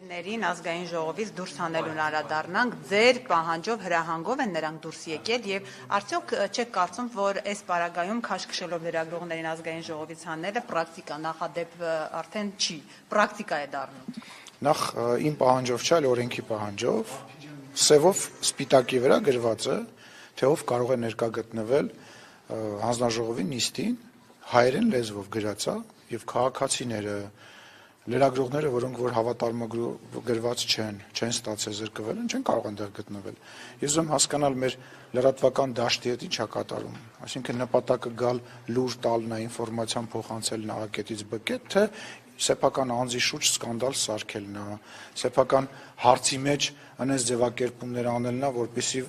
Ներին ազգային ժողովից դուրս հանելուն անդրադառնանք, ձեր պահանջով հրահանգով են նրանք դուրս եկել եւ արդյոք չեք կարծում, որ այս պարագայում քաշքշելով լրագրողներին ազգային ժողովից հանելը պրակտիկա նախադեպ արդեն չի, պրակտիկա է դառնում։ Նախ իմ պահանջով չէ, այլ օրենքի պահանջով, սևով սպիտակի վրա գրված է, թե ով կարող է ներկա գտնվել հանձնաժողովի նիստին, հայերեն լեզվով գրած է եւ քաղաքացիները լրագրողները, որոնք որ հավատարմագրված չեն ստացել զրկվել են, չեն կարող այնտեղ գտնվել։ Ես ուզում հասկանալ մեր լրատվական դաշտի հետ ինչ է կատարում, այսինքն նպատակը գալ լուր տալն է, ինֆորմացիան փոխանցելն է A-կետից B-կետ, թե սեփական անձի շուրջ սկանդալ սարքելն է, սեփական հարցի մեջ այնպես ձևակերպումներ անելն է, որպեսզի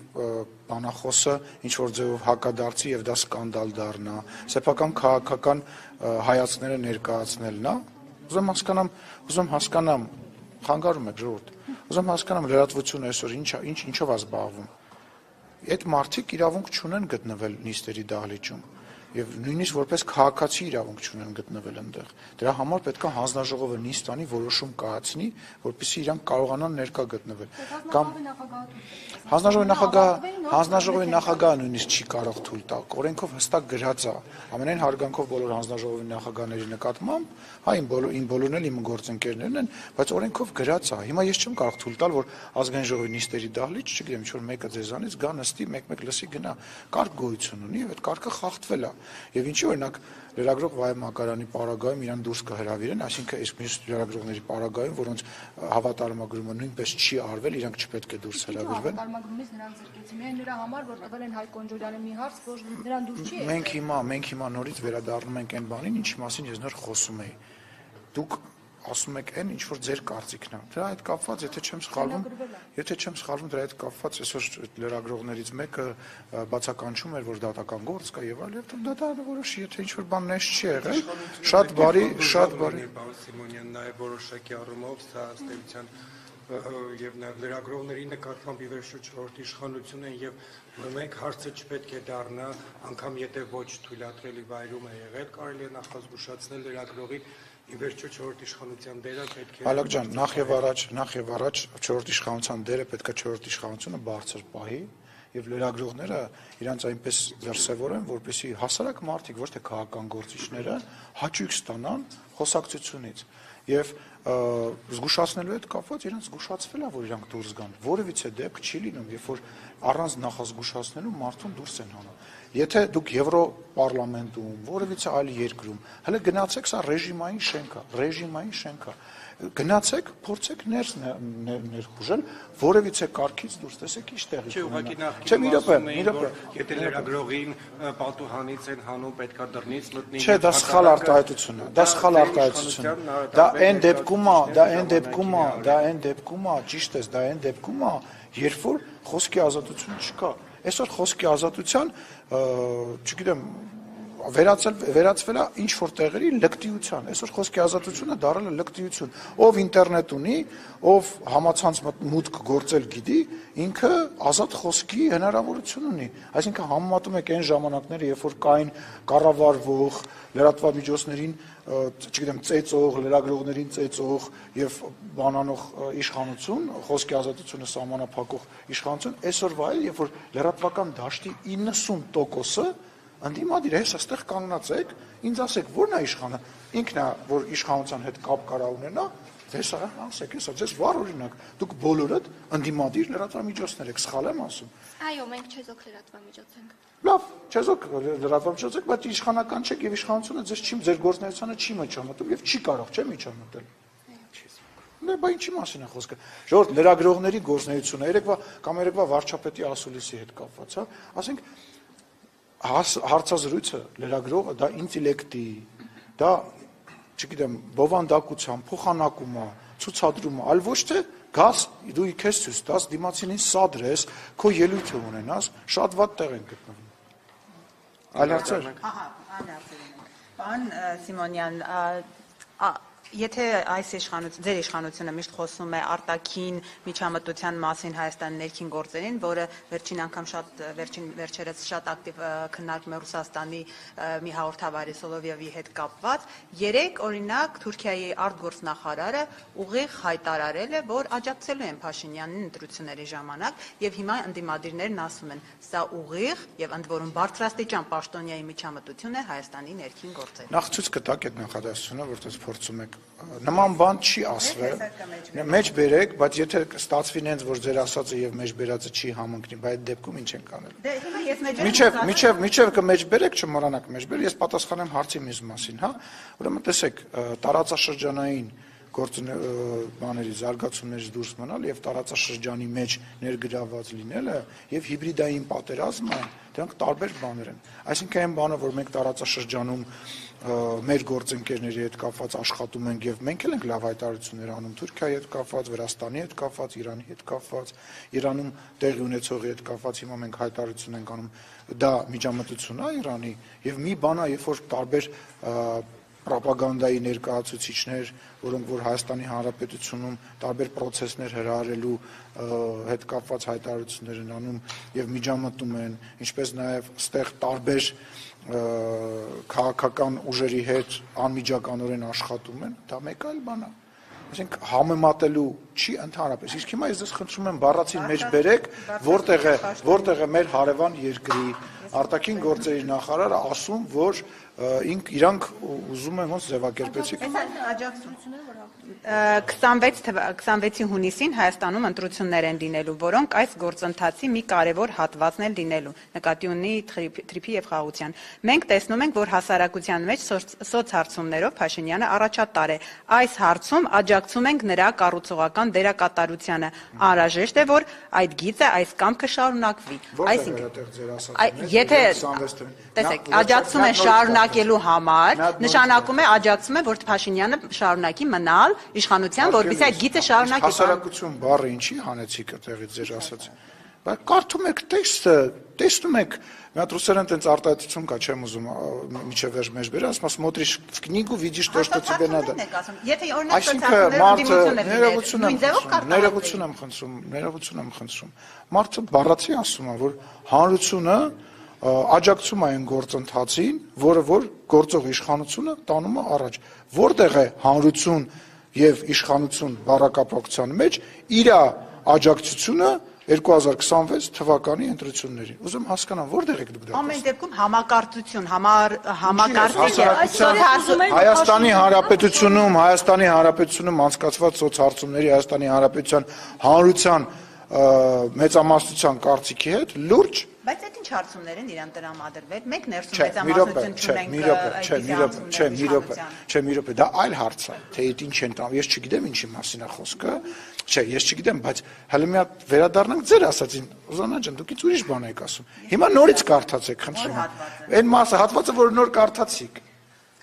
բանախոսը ինչ որ ձևով հակադարձի եւ դա սկանդալ դառնա, սեփական քաղաքական հայացքները ներկայացնելն է։ Ուզում հասկանամ, խանգարում եք ժողովուրդ, ուզում հասկանամ լրատվությունը այսօր ինչով է զբաղվում։ Այդ մարդիկ իրավունք չունեն գտնվել նիստերի դահլիճում եւ նույնիսկ որպես քաղաքացի իրավունք չունեն գտնվել այնտեղ։ Դրա համար պետք է հանձնաժողովը նիստ անի, որոշում կայացնի, որպեսզի իրանք կարողանան ներկա գտնվել։ Կամ հանձնաժողովի նախագահը նույնիսկ չի կարող թույլ տալ։ Օրենքով հստակ գրած է, ամենայն հարգանքով բոլոր հանձնաժողովի նախագահների նկատմամբ, հա իմ բոլորն էլ իմ գործընկերներն են, բայց օրենքով գրած է։ Հիմա ես չեմ կարող թույլ տալ, որ ազգային ժողովի նիստերի դահլիճ, չգիտեմ, ինչ որ մեկը ձեզանից գա նստի, մեկ լսի գնա։ Կարգ գոյություն ունի եւ այդ կարգը խախտվել է։ Եվ ինչի օրինակ լրագրող Վահե Մակարյանի պարագայում իրան դուրս կհրավիրեն, այսինքն այս մյուս լրագրողների պարագայում, որոնց հավատարմագրումը նույնպես չի արվել, իրանք չպետք է դուրս հրավիրվեն։ Հավատարմագրումից նրանք զրկեցին միայն նրա համար, որ տվել են Հայկ Կոնջորյանի մի հարց, որ նրան դուրս չի եկել։ Մենք հիմա նորից վերադառնում ենք այն բանին, ինչի մասին ես նոր խոսում էի։ Դուք ասում եք այն ինչ որ ձեր կարծիքն է։ Դրա հետ կապված, եթե չեմ սխալվում, դրա հետ կապված այսօր լրագրողներից մեկը բացականչում էր, որ դատական գործ կա եւ այլ, եւ դատարանը որոշի, եթե ինչ որ բան նես չի եղել, շատ բարի։ Սիմոնյան նաեւ որոշակի առումով սա ըստ էության եւ նաեւ լրագրողների նկատմամբ ի վերջո չորրորդ իշխանություն են եւ մենք հարցը չպետք է դառնա անգամ եթե ոչ թույլատրելի վայրում է եղել, կարելի է նախազգուշացնել լրագրողին ի վերջո չորրորդ իշխանության դերը պետք է Ալակ ջան, նախ եւ առաջ չորրորդ իշխանության դերը պետք է չորրորդ իշխանությունը բարձր պահի եւ լրագրողները իրանց այնպես դրսեւորեն, որպեսզի հասարակ մարդիկ, ոչ թե քաղաքական գործիչները հաճույք ստանան խոսակցությունից եւ զգուշացնելու հետ կապված իրանց զգուշացվել է, որ իրանք դուրս գան։ Որևիցե դեպք չի լինում, երբ որ առանց նախազգուշացնելու մարդուն դուրս են հանում։ Եթե դուք Եվրոպարլամենտում, որևիցե այլ երկրում, հələ գնացեք, սա ռեժիմային շենք է։ Գնացեք, փորձեք ներխուժել, որևիցե կարգից դուրս տեսեք ինչ տեղի կունենա։ Չէ, մի րոպե, եթե լրագրողին պատուհանից են հանում, պետքա դռնից մտնի։ Չէ, դա սխալ արտահայտություն է։ Դա սխալ արտահայտություն է։ Դա այն դեպքում է, ճիշտ է, դա այն դեպքում է, երբ որ խոսքի ազատություն չկա։ Այսօր խոսքի ազատության, չգիտեմ, վերածվել է ինչ որ տեղերի լկտիության։ Այսօր խոսքի ազատությունը դառել է լկտիություն։ Ով ինտերնետ ունի, ով համացանց մուտք գործել գիտի, ինքը ազատ խոսքի հնարավորություն ունի։ Այսինքն համեմատում եք այն ժամանակները, երբ որ կային կառավարվող լրատվամիջոցներին, չգիտեմ, ծեծող, լրագրողներին ծեծող եւ բանանող իշխանություն, խոսքի ազատությունը սահմանափակող իշխանություն, այսօրվա էլ, երբ որ լրատվական դաշտի 90%-ը Անդիմադիր ես այստեղ կանգնած եք, ինձ ասեք, ո՞րն է իշխանը, ինքն է, որ իշխանության հետ կապ կարա ունենա, հեսա, ասեք, հեսա, ձեզ վառ օրինակ, դուք բոլորդ անդիմադիր լրատվամիջոցներ եք, սխալ եմ ասում։ Այո, մենք չեզոք լրատվամիջոց ենք։ Լավ, չեզոք լրատվամիջոց եք, բայց իշխանական չեք եւ իշխանությունը ձեր գործունեությանը չի միջամտում եւ չի կարող, չէ՞ միջամտել։ Բա ինչի մասին է խոսքը։ Ժողովուրդ, լրագրողների գործունեությունը երեկվա վարչապետի ասուլիսի հետ կապված, հա, ասենք հարցազրույցը լրագրողը դա ինտելեկտի, դա, չգիտեմ, բովանդակության, փոխանակում է, ցուցադրում է, այլ ոչ թե գաս դու քեզ ցույց տաս, դիմացինին սադրես, քո ելույթը ունենաս, շատ վատ տեղ են գտնվում։ Այլ հարցեր։ Ահա, այլ հարցեր ունենք։ Պարոն Սիմոնյան, Եթե այս ձեր իշխանությունը միշտ խոսում է արտաքին միջամտության մասին Հայաստանի ներքին գործերին, որը վերջին անգամ վերջերս շատ ակտիվ քննարկում է Ռուսաստանի մի հաղորդավարի Սոլովյովի հետ կապված, երեք օրինակ Թուրքիայի արտգործնախարարը ուղիղ հայտարարել է, որ աջակցելու են Փաշինյանին ընտրությունների ժամանակ, եւ հիմա ընդդիմադիրներն ասում են, սա ուղիղ եւ ընդ որում բարձրաստիճան պաշտոնյայի միջամտություն է Հայաստանի ներքին գործերին։ Նախ ցույց կտակ այդ նախադասությունը, որտեղ փորձում եք նման բան չի ասվել, մեջ բերեք, բայց եթե ստացվի նենց, որ ձեր ասածը եւ մեջ բերածը չի համընկնի, բայց այդ դեպքում ինչ ենք անելու։ Դե հիմա ես Միջև կմեջ բերեք, չմոռանաք մեջ բերել, ես պատասխանեմ հարցի մյուս մասին, հա։ Ուրեմն տեսեք, տարածաշրջանային բաների զարգացումներից դուրս մնալ եւ տարածաշրջանի մեջ ներգրավված լինելը եւ հիբրիդային պատերազմը դրանք տարբեր բաներ են։ Այսինքն այն բանը, որ մենք տարածաշրջանում մեր գործընկերների հետ կապված աշխատում ենք եւ մենք էլ ենք լավ հայտարարություններ անում Թուրքիայի հետ կապված, Վրաստանի հետ կապված, Իրանի հետ կապված, Իրանում տեղի ունեցողի հետ կապված հիմա մենք հայտարարություն ենք անում, դա միջամտություն է Իրանի եւ մի բան է, երբ որ տարբեր պրոպագանդայի ներկայացուցիչներ, որոնք որ Հայաստանի Հանրապետությունում տարբեր process-ներ հրահարելու հետ կապված հայտարարություններ են անում եւ միջամտում են, ինչպես նաեւ ստեղ տարբեր քաղաքական ուժերի հետ անմիջականորեն աշխատում են, դա մեկ այլ բան է։ Այսինքն համեմատելու չի ընդհանրապես։ Իսկ հիմա ես ձեզ խնդրում եմ բառացին մեջ բերեք, որտեղ է մեր հարևան երկրի արտաքին գործերի նախարարը ասում, որ իրանք ուզում են ոնց ձևակերպեցիք։ 26 հունիսին Հայաստանում ընտրություններ են լինելու, որոնք այս գործընթացի մի կարևոր հատվածն են լինելու, նկատի ունի թրիփի եւ խաղաղության։ Մենք տեսնում ենք, որ հասարակության մեջ սոցհարցումներով Փաշինյանը առաջատար է։ Այս հարցում աջակցում ենք նրա կառուցողական դերակատարությանը։ Անհրաժեշտ է, որ այդ գիծը, այս կամքը շարունակվի։ Այսինքն, եթե տեսեք, աջակցում են շարունակելու համար, նշանակում է աջակցում է, որ Փաշինյանը շարունակի մնալ իշխանության, որովհետեւ այդ գիծը շարունակի։ Հասարակություն բառը ինչի հանեցիք այդտեղից ձեր ասած։ Բայց կարդում եք տեքստը, տեսնում եք, մի հատ ռուսերեն տենց արտահայտություն կա, չեմ ուզում միջև վերջ մեջ բերել, ասում смотришь в книгу, видишь то, что тебе надо։ Եթե օրինակ ներողություն եմ խնդրում։ Մարդը բառացի ասում է, որ հանրությունը աջակցում է այն գործընթացին, որը որ գործող իշխանությունը տանում է առաջ։ Որտեղ է հանրություն եւ իշխանություն բառակապակցության մեջ իր աջակցությունը 2026 թվականի ընտրություններին։ Ուզում հասկանամ, որտեղ եք դուք դա։ Ամեն դեպքում համակարծություն, համակարծիչ է։ Հայաստանի Հանրապետությունում անցկացված սոցհարցումների Հայաստանի Հանրապետության հանրության մեծամասնության կարծիքի հետ լուրջ։ Բայց այդ ինչ հարցումներ են իրան տրամադրվել։ Մենք ներսում մեծամասնություն չունենք։ Չէ, մի րոպե, դա այլ հարց է, թե այդ ինչ են տամ, ես չգիտեմ ինչի մասին է խոսքը, չէ, ես չգիտեմ, բայց հələ մի հատ վերադառնանք ձեր ասածին, Ուզանա ջան, դուք ինչ ուրիշ բան եք ասում։ Հիմա նորից կարդացեք, խնդրում եմ։ Այն մասը, հատվածը, որ նոր կարդացիք։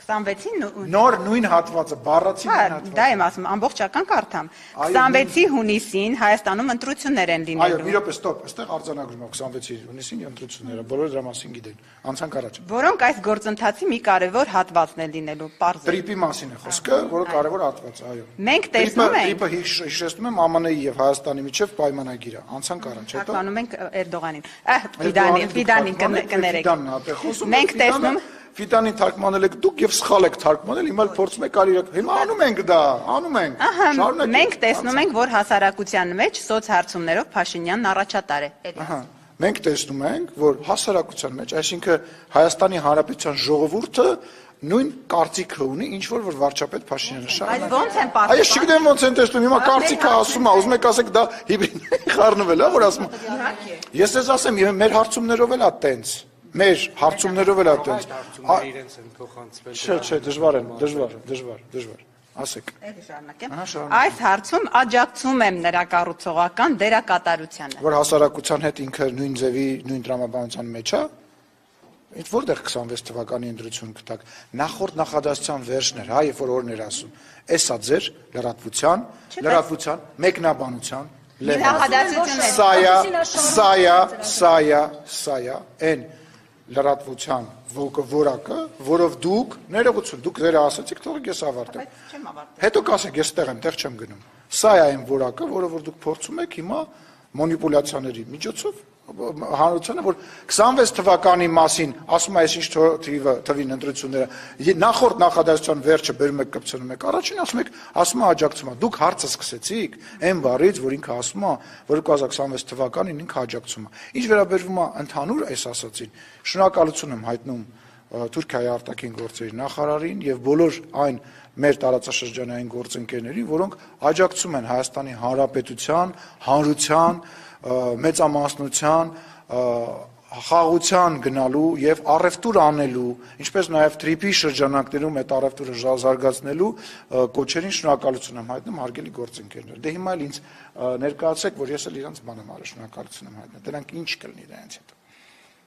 26-ին նոր նույն հատվածը, բառացի նույն հատվածը։ Դա եմ ասում, ամբողջական կարդամ։ 26-ի հունիսին Հայաստանում ընտրություններ են լինելու։ Այո, մի րոպե, ստոպ, այստեղ արձանագրում է 26-ի հունիսին ընտրությունները, բոլորը դրա մասին գիտեն։ Անցանք առաջ։ Որոնք այս գործընթացի մի կարևոր հատվածն են լինելու, պարզ է։ Տրիպի մասին է խոսքը, որը կարևոր հատված է, այո։ Մենք տեսնում ենք։ Տրիպը հիշեցնում եմ ԱՄՆ-ի եւ Հայաստանի միջև պայմանագիր է։ Անցանք առաջ, հետո։ Հականում ենք Էրդողանին։ Ֆիդանին կներեք։ Մենք տեսնում Ֆիդանին թարգմանել եք դուք եւ սխալ եք թարգմանել, հիմա փորձում եք արիրակ։ Հիմա անում ենք դա, անում ենք։ Շարունակենք։ Մենք տեսնում ենք, որ հասարակության մեջ սոցհարցումներով Փաշինյանն առաջատար է։ Մենք տեսնում ենք, որ հասարակության մեջ, այսինքն Հայաստանի Հանրապետության ժողովուրդը նույն կարծիքը ունի, ինչ որ վարչապետ Փաշինյանը շարունակում։ Բայց ո՞նց են պատասխանում։ Այս չգիտեմ ոնց են տեսնում, հիմա կարծիքը ասում է, ուզում եք ասեք դա հիբրիդ խառնվել է, որ ասում։ Ես ես ասեմ, մեր հարցումներով էլ է տենց։ Մեր հարցումներով էլ է տենց։ Չէ, դժվար։ Ասեք։ Այս հարցում աջակցում եմ նրա կառուցողական դերակատարությանը։ Որ հասարակության հետ ինքը նույն ձևի, նույն տրամաբանության մեջ է։ Այդ որտեղ 26 թվականի ընտրություն կտակ։ Նախորդ նախադասության վերջն էր, հա, երբ որ օրներ ասում։ Էսա ձեր լրատվության, մեկնաբանության նախադասությունները։ Սայա, այն լրատվության որակը, որով դուք ներողություն, դուք ձեր ասացիք, թողեք ես ավարտեմ։ Բայց չեմ ավարտել։ Հետո կասեք, ես տեղ եմ, տեղ չեմ գնում։ Սա է այն որակը, որը որ դուք փորձում եք հիմա մանիպուլյացիաների միջոցով հանրությանը, որ 26 թվականի մասին ասում է այսինչ թվին ընտրությունները, նախորդ նախադասության վերջը բերում եք կպցնում եք, առաջին ասում է աջակցում է, դուք հարցը սկսեցիք այն բառից, որ ինքը ասում է, որ 2026 թվականին ինքը աջակցում է։ Ինչ վերաբերվում է ընդհանուր այս ասացին, շնորհակալություն եմ հայտնում Թուրքիայի արտաքին գործերի նախարարին եւ բոլոր այն մեր տարածաշրջանային գործընկերներին, որոնք աջակցում են Հայաստանի Հանրապետության, հանրության, մեծամասնության, խաղաղության գնալու եւ առևտուր անելու, ինչպես նաեւ տրիպի շրջանակներում այդ առևտուրը զարգացնելու կոչերին շնորհակալություն եմ հայտնում հարգելի գործընկերներ։ Դե հիմա էլ ինձ ներկայացեք, որ ես էլ իրանց բան եմ արել, շնորհակալություն եմ հայտնում։ Դրանք ինչ կլինի դրանից հետո։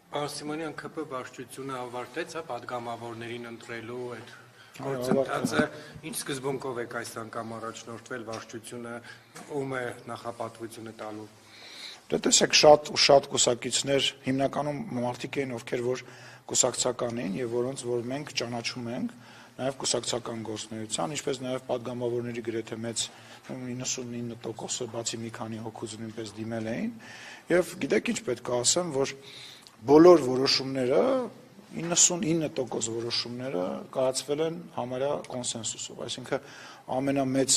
Պարոն Սիմոնյան, ԿՊ վարչությունը ավարտեց падգամավորներին ընտրելու այդ գործընթացը, ինչ սկզբունքով եք այս անգամ առաջնորդվել վարչությունը, ում է նախապատվությունը տալու։ Դե տեսեք, շատ կուսակիցներ, հիմնականում մարդիկ էին, ովքեր որ կուսակցական էին եւ որոնց որ մենք ճանաչում ենք, նաեւ կուսակցական գործունեության, ինչպես նաեւ падգամավորների գրեթե մեծ 99%-ը բացի մի քանի հոգուց նույնպես դիմել էին եւ գիտեք ինչ պետք է ասեմ, որ բոլոր որոշումները 99% որոշումները կայացվել են համարյա կոնսենսուսով, այսինքն ամենամեծ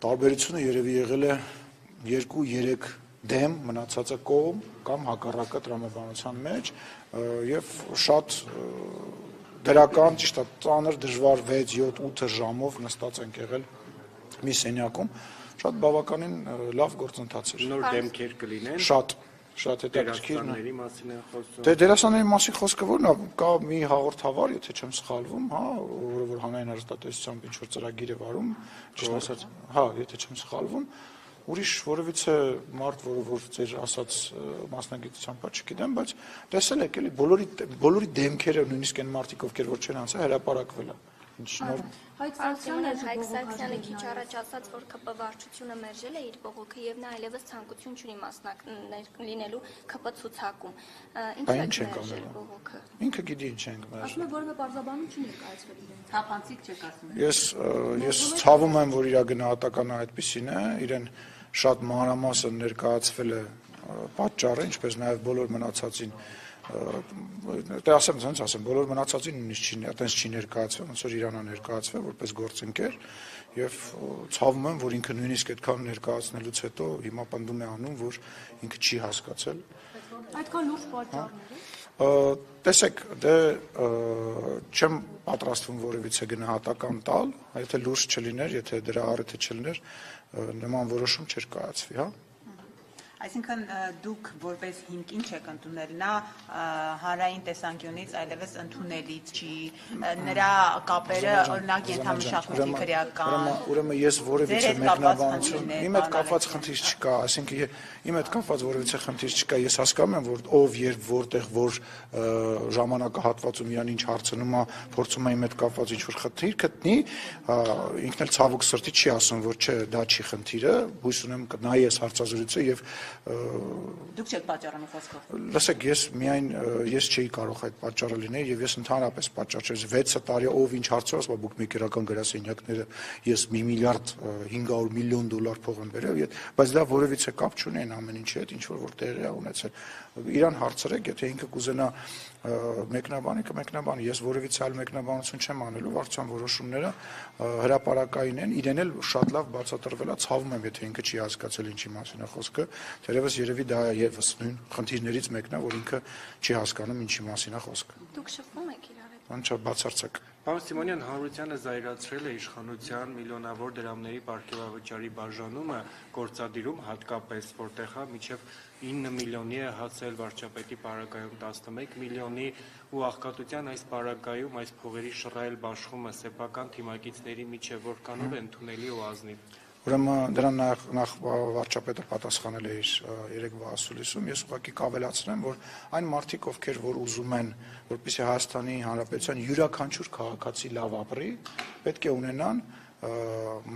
տարբերությունը երևի եղել է 2-3 դեմ մնացածը կողմ կամ հակառակը տրամաբանության մեջ եւ շատ դրական, ճիշտ է, ծանր դժվար 6-7-8 ժամով նստած ենք եղել մի սենյակում, շատ բավականին լավ գործընթաց էր։ Նոր դեմքեր կլինեն։ Շատ հետաքրքիր է։ Դերասանների մասին է խոսում։ Դե դերասանների մասին խոսքը որն է, կա մի հաղորդավար, եթե չեմ սխալվում, հա, որը որ հանրային հեռուստատեսությամբ ինչ որ ծրագիր է վարում, ճիշտ ասած, հա, եթե չեմ սխալվում, ուրիշ որևիցե մարդ, որը որ ձեր ասած մասնագիտությամբ չգիտեմ, բայց տեսել եք էլի բոլորի դեմքերը նույնիսկ այն մարդիկ, ովքեր որ չեն անցել, հրապարակվել է։ Հայկ Սարգսյանը քիչ առաջ ասաց, որ ԿՊ վարչությունը մերժել է իր բողոքը եւ նա այլևս ցանկություն չունի մասնակցել լինելու ԿՊ ցուցակում։ Ինչ է մերժել բողոքը։ Ինքը գիտի ինչ ենք մերժել։ ասում է որևէ բարձաբանում չի ներկայացվել իրեն։ Թափանցիկ չեք ասում։ Ես ցավում եմ, որ իր գնահատականը այդպեսին է, իրեն շատ մանրամասն ներկայացվել է պատճառը, ինչպես նաեւ բոլոր մնացածին դե ասեմ, բոլոր մնացածին նույնիսկ չի, այտենց չի ներկայացվել, ոնց որ Իրանը ներկայացվել որպես գործընկեր եւ ցավում եմ, որ ինքը նույնիսկ այդքան ներկայացնելուց հետո հիմա պնդում է անում, որ ինքը չի հասկացել։ Այդքան լուրջ պատճառներ։ Տեսեք, դե չեմ պատրաստվում որևիցե գնահատական տալ, եթե լուրջ չլիներ, եթե դրա առիթը չլիներ, նման որոշում չէր կայացվի, հա։ Այսինքն դուք որպես հիմք ինչ եք ընդունել, նա հանրային տեսանկյունից այլևս ընդունելի չի, նրա կապերը օրինակ ենթամշակույթի քրեական, ուրեմն ես որևիցե մեկնաբանություն, իմ հետ կապված խնդիր չկա, այսինքն իմ հետ կապված որևիցե խնդիր չկա, ես հասկանում եմ, որ ով երբ որտեղ որ ժամանակահատվածում իրան ինչ հարցնում է, փորձում է իմ հետ կապված ինչ-որ խնդիր գտնի, ինքն էլ ցավոք սրտի չի ասում, որ չէ, դա չի խնդիրը, հույս ունեմ կնայի այս հարցազրույցը եւ դուք չեք պատճառանում խոսքով։ Լսեք, ես չէի կարող այդ պատճառը լինել եւ ես ընդհանրապես պատճառ չէի 6 տարի ով ինչ հարցեր ասում, բուկմեյքերական գրասենյակները ես 1 միլիարդ 500 միլիոն դոլար փող եմ բերել, բայց դա որևիցե կապ չունի այն ամեն ինչի հետ, ինչ որ տեղի է ունեցել։ Իրան հարցրեք, եթե ինքը կուզենա մեկնաբանի, ես որևիցե այլ մեկնաբանություն չեմ անելու, վարչության որոշումները հրապարակային են, իրեն էլ շատ լավ բացատրվել է, ցավում եմ, եթե ինքը չի հասկացել ինչի մասին է խոսքը, թերևս երևի դա եւս նույն խնդիրներից մեկն է, որ ինքը չի հասկանում ինչի մասին է խոսքը։ Դուք շփվում եք իրար հետ։ Անչափ բացարձակ։ Պարոն Սիմոնյան, հանրությանը զայրացրել է իշխանության միլիոնավոր դրամների պարգևավճարի բաժանումը գործադիրում, հատկապես որտեղ է մինչև 9 միլիոնի է հասել վարչապետի պարագայում 11 միլիոնի ու աղքատության այս պարագայում այս փողերի շռայլ բաշխումը սեփական թիմակիցների միջև որքանով է ընդունելի ու ազնիվ։ Ուրեմն դրան նախ վարչապետը պատասխանել է իր երեկվա ասուլիսում, ես ուղղակի կավելացնեմ, որ այն մարդիկ, ովքեր որ ուզում են, որպեսզի Հայաստանի Հանրապետության յուրաքանչյուր քաղաքացի լավ ապրի, պետք է ունենան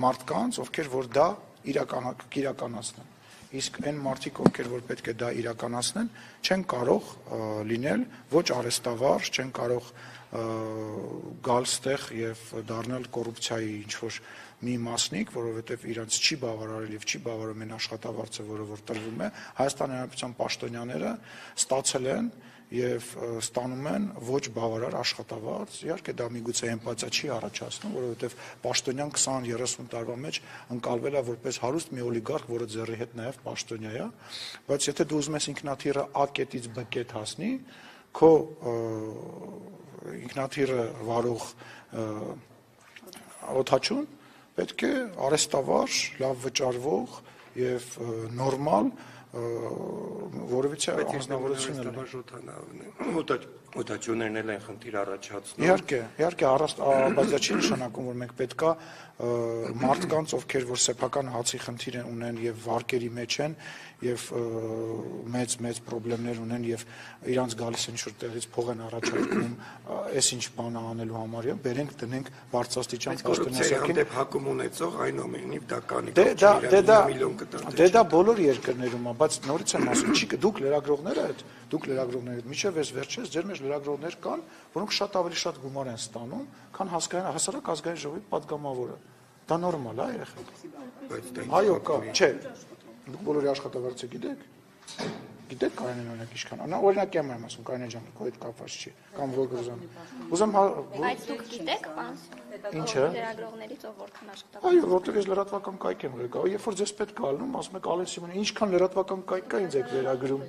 մարդկանց, ովքեր որ դա իրականացնեն։ իսկ այն մարդիկ, ովքեր որ պետք է դա իրականացնեն, չեն կարող լինել ոչ արեստավարժ, չեն կարող գալ ստեղ եւ դառնալ կոռուպցիայի ինչ-որ մի մասնիկ, որովհետեւ իրանց չի բավարարել եւ չի բավարարում այն աշխատավարձը, որը որ տրվում է, Հայաստանի Հանրապետության պաշտոնյաները ստացել են եւ ստանում են ոչ բավարար աշխատավարձ։ Իհարկե դա միգուցե էմպաթիա չի առաջացնում, որովհետեւ պաշտոնյան 20-30 տարվա մեջ ընկալվել է որպես հարուստ մի օլիգարխ, որը ձեռի հետ նաեւ պաշտոնյա է, բայց եթե դու ուզում ես ինքնաթիռը A կետից B կետ հասնի, քո ինքնաթիռը վարող օդաչուն պետք է արեստավարժ, լավ վճարվող եւ նորմալ որովհետեւ անձնավորությունը օդաչուներն են խնդիր առաջացնում։ Իհարկե, բայց դա չի նշանակում, որ մենք պետքա մարդկանց, ովքեր որ սեփական հացի խնդիր ունեն եւ վարկերի մեջ են եւ մեծ խնդիրներ ունեն եւ իրանց գալիս են ինչ-որ տեղից փող են առաջարկում, այս ինչ բան անելու համար, բերենք դնենք բարձրաստիճան պաշտոնյասակին։ Դեպ հակում ունեցող այնուամենայնիվ դա կանի։ Դե դա բոլոր երկրներում է, բայց նորից եմ ասում, չի դուք լրագրողները միջև այս վերջերս ձեր մեջ լրագրողներ կան, որոնք շատ ավելի շատ գումար են ստանում, քան հասարակ ազգային ժողովի պատգամավորը։ Դա նորմալ է, երեխեք։ Այո, կա, չէ։ Դուք բոլորի աշխատավարձը գիտեք Կարենեն օրինակ ինչքան։ Նա օրինակ եմ ասում Կարենեն ջան, քո հետ կապված չի, կամ Վոլգրոզան։ Բայց դուք գիտեք, պարոն։ Ինչը։ Լրագրողներից ով որքան աշխատավարձ։ Այո, որտեղ ես լրատվական կայք եմ ղեկավարում, երբ որ ձեզ պետք է ալնում, ասում եք Ալեն Սիմոնյան, ինչքան լրատվական կայք կա ինձ եք վերագրում։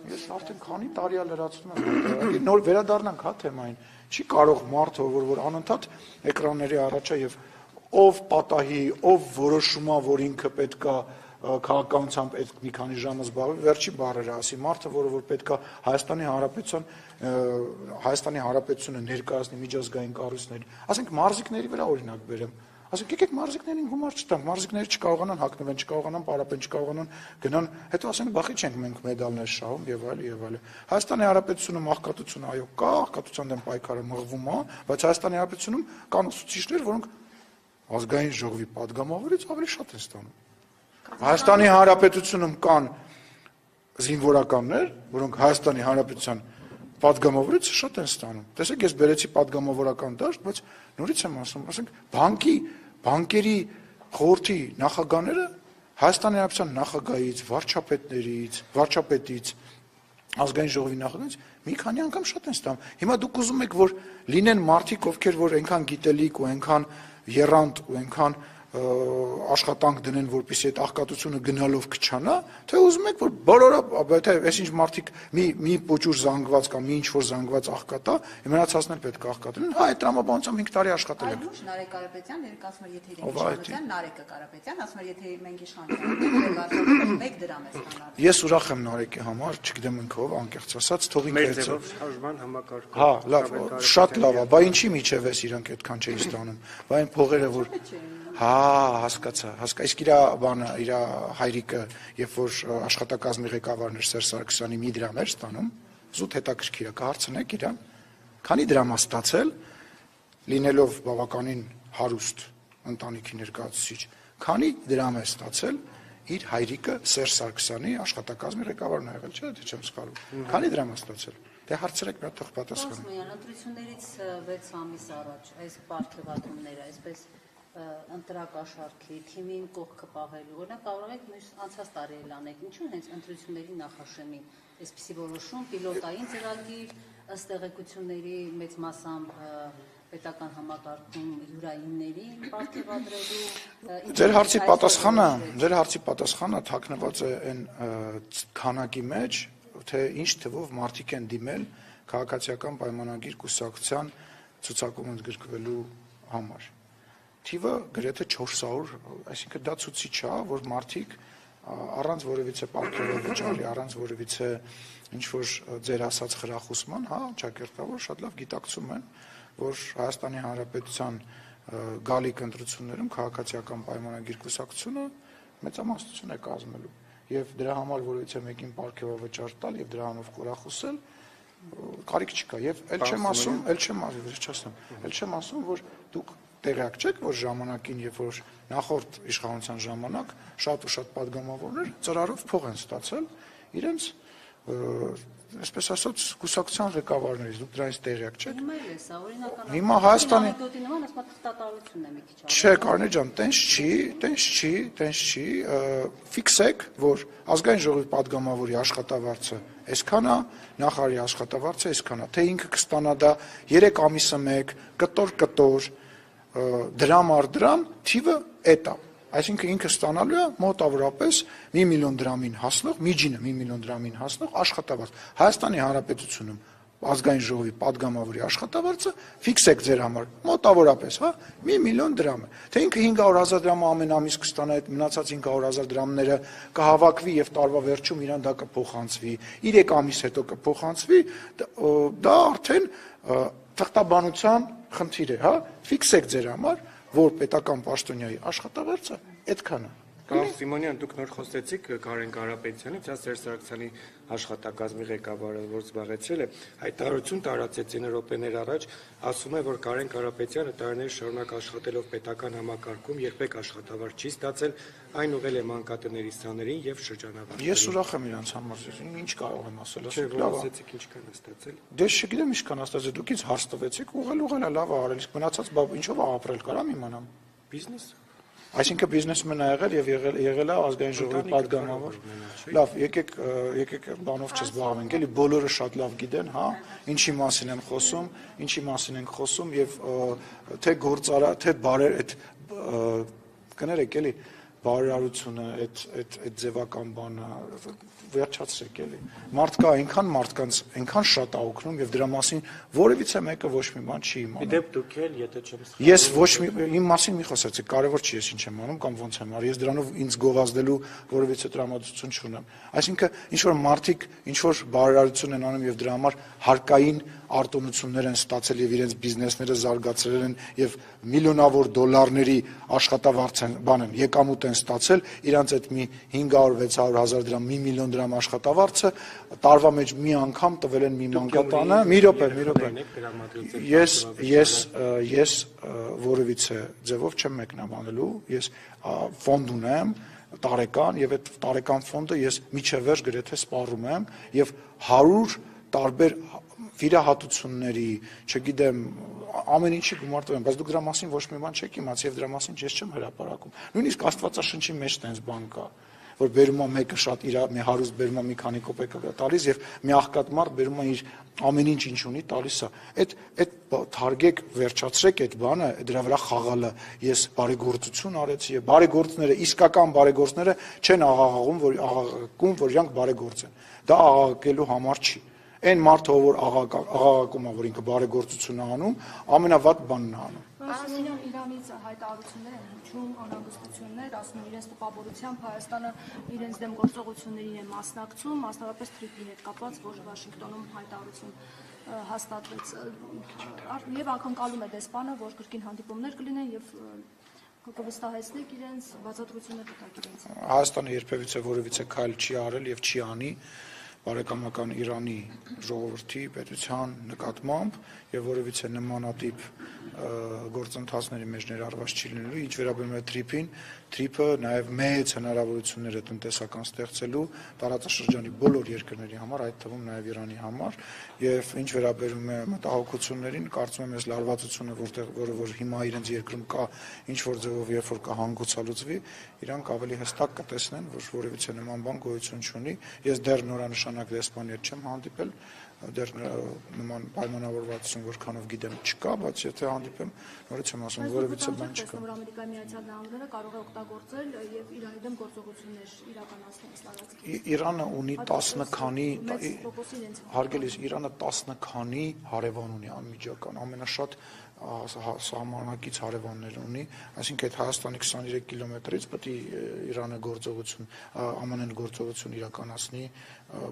Ես արդեն քանի տարի լրացնում եմ, նոր վերադառնանք հա թեմային։ Չի կարող մարդը, որ անընդհատ էկրանների առաջ է եւ ով պատահի, ով որոշումա, որ ինքը պետքա քաղաքականությամբ այդ մի քանի ժամը զբաղվի, վերջի բառերը ասի, մարդը, որ պետքա Հայաստանի Հանրապետությունը ներկայացնի միջազգային կառույցներ, ասենք մարզիկների վրա օրինակ բերեմ, ասենք եկեք մարզիկներին գումար չտանք, մարզիկները չկարողանան հագնվեն, չկարողանան պարապեն, չկարողանան գնան, հետո ասենք բախի չենք մենք մեդալներ շահում եւ այլ։ Հայաստանի Հանրապետությունում աղքատությունը այո կա, աղքատության դեմ պայքարը մղվում է, բայց Հայաստանի Հանրապետությունում կան ուսուցիչներ, որոնք ազգային ժողովի падգամավորից ավելի շատ են ստանում։ Հայաստանի Հանրապետությունում կան զինվորականներ, որոնք Հայաստանի Հանրապետության падգամավորից շատ են ստանում։ Տեսեք, ես բերեցի падգամավորական դաշտ, բայց նորից եմ ասում, ասենք բանկերի խորհրդի նախագահները Հայաստանի Հանրապետության նախագահից, վարչապետից, ազգային ժողովի նախագահից մի քանի անգամ շատ են ստանում։ Հիմա դուք ուզում եք, որ լինեն մարդիկ, ովքեր որ այնքան գիտելիք ու այնքան եռանդ ու այնքան աշխատանք դնեն, որպեսզի այդ աղքատությունը գնալով կչանա, թե ուզում եք, որ բոլորը, եթե այսինչ մարդիկ մի փոճուր զանգված կամ մի ինչ-որ զանգված աղքատա, մնացածն էլ պետք է աղքատեն։ Հա, այդ տրամաբանությամբ 5 տարի աշխատել եք։ Այլուր Նարեկ Կարապետյան, ներկայացնում էր եթե իշխանության Նարեկը Կարապետյան, ասում էր եթե մենք իշխանության 1 դրամ է ստանալ։ Ես ուրախ եմ Նարեկի համար, չգիտեմ ինքով, անկեղծ ասած, թողի մեր ձևով շարժման համակարգը։ Հա, լավ, շատ լավ է, բա ինչի միջև էս իրանք այդքան չէին ստանում։ Բա այն փողերը որ Հա, հասկացա, իսկ իր բանը, իր հայրիկը, երբ որ աշխատակազմի ղեկավարն էր Սերժ Սարգսյանի մի դրամ էր ստանում, զուտ հետաքրքիր է, կհարցնեք իրան, քանի դրամ է ստացել, լինելով բավականին հարուստ ընտանիքի ներկայացուցիչ, քանի դրամ է ստացել իր հայրիկը Սերժ Սարգսյանի աշխատակազմի ղեկավարն եղել, չէ՞, թե չեմ սխալվում։ Քանի դրամ է ստացել։ Դե հարցրեք մի հատ թող պատասխանեմ։ Ընտրություններից 6 ամիս առաջ այս պարգևատրումները, այսպես ընտրակաշառքի թիմին կողքը պահելու, օրինակ կարող եք մյուս անցած տարի էլ անեք, ինչու հենց ընտրությունների նախաշեմին այսպիսի որոշում, պիլոտային ծրագիր, ըստ տեղեկությունների մեծ մասամբ պետական համակարգում յուրայիններին պարգևատրելու։ Ձեր հարցի պատասխանը թաքնված է այն քանակի մեջ, թե ինչ թվով մարդիկ են դիմել քաղաքացիական պայմանագիր կուսակցության ցուցակում ընդգրկվելու համար։ Թիվը գրեթե 400, այսինքն դա ցուցիչ է, որ մարդիկ առանց որևիցե պարգևավճարի, առանց որևիցե ինչ-որ ձեր ասած խրախուսման, հա, ճակերտավոր շատ լավ գիտակցում են, որ Հայաստանի Հանրապետության գալիք ընտրություններում քաղաքացիական պայմանագիր կուսակցությունը մեծամասնություն է կազմելու եւ դրա համար որևիցե մեկին պարգևավճար տալ եւ դրանով խորախուսել կարիք չկա եւ ել չեմ ասում, որ դուք տեղյակ չեք, որ ժամանակին, երբ որ նախորդ իշխանության ժամանակ շատ ու շատ падգամավորներ ծրարով փող են ստացել իրենց այսպես ասած կուսակցության ղեկավարներից, դուք դրանից տեղյակ չեք։ Հիմա Հայաստանի Չէ, Կարինե ջան, տենց չի, ֆիքսեք, որ ազգային ժողովի падգամավորի աշխատավարձը այսքան է, նախարարի աշխատավարձը այսքան է, թե ինքը կստանա դա 3 ամիսը 1, կտոր, դրամ առ դրամ, թիվը էդ է։ Այսինքն ինքը ստանալու է մոտավորապես 1 միլիոն դրամին հասնող, միջինը 1 միլիոն դրամին հասնող աշխատավարձ։ Հայաստանի Հանրապետությունում ազգային ժողովի падգամավորի աշխատավարձը ֆիքսեք ձեր համար, մոտավորապես, հա, 1 միլիոն դրամ է։ Թե ինքը 500,000 դրամը ամեն ամիս կստանա, այդ մնացած 500,000 դրամները կհավաքվի եւ տարվա վերջում իրան դա կփոխանցվի, 3 ամիս հետո կփոխանցվի, դա արդեն թղթաբանության խնդիր է, հա, ֆիքսեք ձեր համար, որ պետական պաշտոնյայի աշխատավարձը այդքան է։ Պարոն Սիմոնյան, դուք նոր խոսեցիք Կարեն Կարապետյանից, Սերժ Սարգսյանի աշխատակազմի ղեկավարը, որ զբաղեցրել է, հայտարարություն տարածեց 9 րոպեներ առաջ, ասում է, որ Կարեն Կարապետյանը տարիներ շարունակ աշխատելով պետական համակարգում երբեք աշխատավարձ չի ստացել, այն ուղղել է մանկատների սաներին եւ շրջանավարտներին։ Ես ուրախ եմ իրանց համար, ինչ կարող եմ ասել, ասեցիք ինչքան է ստացել։ Դե չգիտեմ ինչքան ստացել, դուք ինձ հարց տվեցիք, ուղղել է, լավ է արել, իսկ մնացած ինչով է ապրել, կարամ իմանամ։ Բիզնես։ Այսինքն բիզնեսմեն է եղել եւ եղել է ազգային ժողովի падգամավոր։ Լավ, եկեք բանով չզբաղվենք, էլի բոլորը շատ լավ գիտեն, հա, ինչի մասին ենք խոսում եւ թե գործարա, թե բարեր այդ կներեք էլի բարերարությունը, այդ ձևական բանը վերջացրեք էլի։ Մարդկա այնքան շատ է օգնում եւ դրա մասին որևիցե մեկը ոչ մի բան չի իմանում։ Իդեպ դուք էլ, եթե չեմ սխալվում։ Ես ոչ մի իմ մասին մի խոսեցիք, կարևոր չի ես ինչ եմ անում կամ ոնց եմ արել։ Ես դրանով ինձ գովազդելու որևիցե տրամադրություն չունեմ։ Այսինքն ինչ որ մարդիկ ինչ որ բարերարություն են անում եւ դրա համար հարկային արտոնություններ են ստացել եւ իրենց բիզնեսները զարգացրել են եւ միլիոնավոր դոլարների աշխատավարձ են եկամուտ են ստացել, իրանց այդ մի 500-600 դրամ, 1 միլիոն դրամ աշխատավարձը տարվա մեջ մի անգամ տվել են մի մանկատանը, մի րոպե։ Ես որևիցե ձևով չեմ մեկնաբանելու, ես ֆոնդ ունեմ տարեկան եւ այդ տարեկան ֆոնդը ես միջևերջ գրեթե սպառում եմ եւ 100 տարբեր վիրահատությունների, չգիտեմ, ամեն ինչի գումար տվեմ, բայց դուք դրա մասին ոչ մի բան չեք իմաց եւ դրա մասին ես չեմ հրապարակում։ Նույնիսկ Աստվածաշնչի մեջ տենց բան կա, որ բերում է մեկը շատ իր մի հարուստ բերում է մի քանի կոպեկա տալիս եւ մի աղքատ մարդ բերում է իր ամեն ինչ ունի տալիս է։ Այդ թարգեք վերջացրեք այդ բանը, դրա վրա խաղալը ես բարեգործություն արեցի եւ բարեգործները, իսկական բարեգործները չեն աղաղաղում, որ իրանք բարեգործ են։ Դա աղաղակելու համար չի։ Այն մարդը, որ աղաղակում է, որ ինքը բարեգործություն է անում, ամենավատ բանն է անում։ Պարոն Իրանից հայտարարություններ են հնչում, անհանգստություններ, ասում իրենց տպավորությամբ Հայաստանը իրենց դեմ գործողություններին է մասնակցում, մասնավորապես Թրիպլի հետ կապված, որ Վաշինգտոնում հայտարարություն հաստատվեց եւ ակնկալում է դեսպանը, որ կրկին հանդիպումներ կլինեն եւ կվստահեցնեք իրենց բացատրություններ կտակ իրենց։ Հայաստանը երբևիցե որևիցե քայլ չի արել եւ չի անի բարեկամական Իրանի ժողովրդի պետության նկատմամբ եւ որևիցե նմանատիպ գործընթացների մեջ ներառված չի լինելու, ինչ վերաբերում է Թրիփին, Թրիփը նաեւ մեծ հնարավորություններ է տնտեսական ստեղծելու տարածաշրջանի բոլոր երկրների համար, այդ թվում նաեւ Իրանի համար, եւ ինչ վերաբերում է մտահոգություններին, կարծում եմ այս լարվածությունը, որ հիմա իրենց երկրում կա, ինչ որ ձևով երբ որ կհանգուցալուծվի, իրանք ավելի հստակ կտեսնեն, որ որևիցե նման բան գոյություն չունի։ Ես դեռ նորանշանակ դեսպանի հետ չեմ հանդիպել, դեռ նման պայմանավորվածություն որքանով գիտեմ չկա, բայց եթե հանդիպեմ, նորից եմ ասում, որևիցե բան չկա։ Որ Ամերիկայի Միացյալ Նահանգները կարող է օգտագործել եւ Իրանի դեմ գործողություններ իրականացնել տարածքի։ Իրանը ունի 10 քանի, հարգելիս, Իրանը 10 քանի հարևան ունի անմիջական, ամենաշատ սահմանակից հարևաններ ունի, այսինքն այդ Հայաստանի 23 կիլոմետրից պետք է Իրանը գործողություն, ԱՄՆ-ն գործողություն իրականացնի